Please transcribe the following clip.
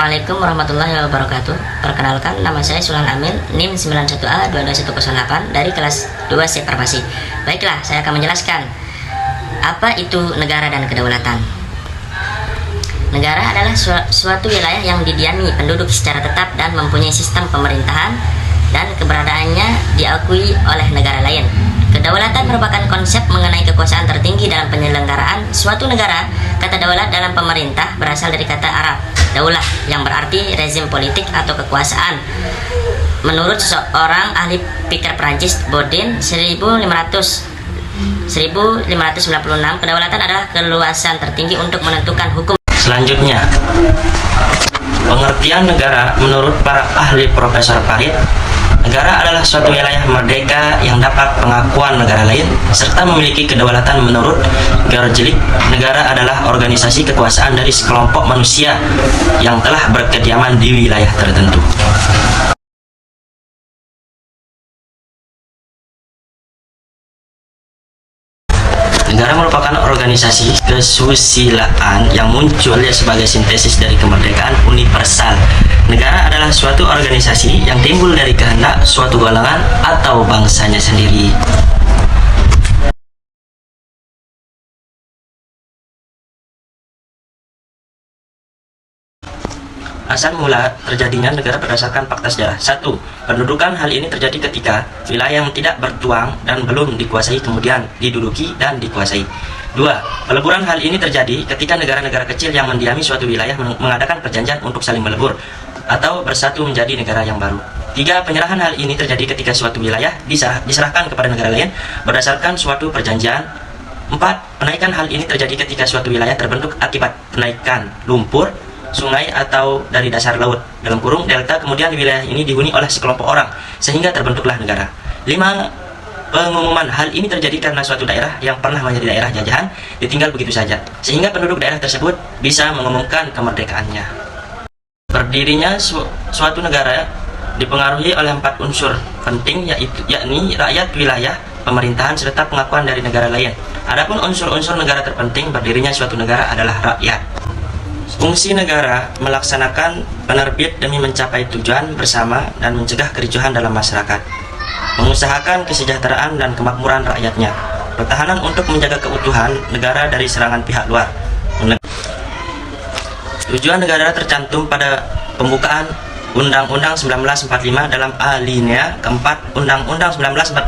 Assalamualaikum warahmatullahi wabarakatuh. Perkenalkan, nama saya Sulan Amin, NIM 91A22108 dari kelas 2C Farmasi. Baiklah, saya akan menjelaskan apa itu negara dan kedaulatan. Negara adalah suatu wilayah yang didiami penduduk secara tetap dan mempunyai sistem pemerintahan dan keberadaannya diakui oleh negara lain. Kedaulatan merupakan konsep mengenai kekuasaan tertinggi dalam penyelenggaraan suatu negara. Kata daulat dalam pemerintah berasal dari kata Arab daulah yang berarti rezim politik atau kekuasaan. Menurut seorang ahli pikir Prancis Bodin 1596, kedaulatan adalah keluasan tertinggi untuk menentukan hukum. Selanjutnya, pengertian negara menurut para ahli Profesor Farid, negara adalah suatu wilayah merdeka yang dapat pengakuan negara lain serta memiliki kedaulatan. Menurut George, negara adalah organisasi kekuasaan dari sekelompok manusia yang telah berkediaman di wilayah tertentu. Negara merupakan organisasi kesusilaan yang muncul sebagai sintesis dari kemerdekaan universal. Negara adalah suatu organisasi yang timbul dari kehendak suatu golongan atau bangsanya sendiri. Asal mula terjadinya negara berdasarkan fakta sejarah. 1. Pendudukan. Hal ini terjadi ketika wilayah yang tidak bertuang dan belum dikuasai kemudian diduduki dan dikuasai. 2. Peleburan. Hal ini terjadi ketika negara-negara kecil yang mendiami suatu wilayah mengadakan perjanjian untuk saling melebur atau bersatu menjadi negara yang baru. 3. Penyerahan. Hal ini terjadi ketika suatu wilayah diserahkan kepada negara lain berdasarkan suatu perjanjian. 4. Penaikan. Hal ini terjadi ketika suatu wilayah terbentuk akibat penaikan lumpur, sungai atau dari dasar laut dalam kurung delta, kemudian wilayah ini dihuni oleh sekelompok orang sehingga terbentuklah negara. 5. Pengumuman. Hal ini terjadi karena suatu daerah yang pernah menjadi daerah jajahan ditinggal begitu saja sehingga penduduk daerah tersebut bisa mengumumkan kemerdekaannya. Berdirinya suatu negara dipengaruhi oleh 4 unsur penting, yakni rakyat, wilayah, pemerintahan, serta pengakuan dari negara lain. Adapun unsur-unsur negara terpenting berdirinya suatu negara adalah rakyat. Fungsi negara melaksanakan penerbit demi mencapai tujuan bersama dan mencegah kericuhan dalam masyarakat, mengusahakan kesejahteraan dan kemakmuran rakyatnya, pertahanan untuk menjaga keutuhan negara dari serangan pihak luar. Tujuan negara tercantum pada pembukaan Undang-Undang 1945 dalam alinea keempat Undang-Undang 1945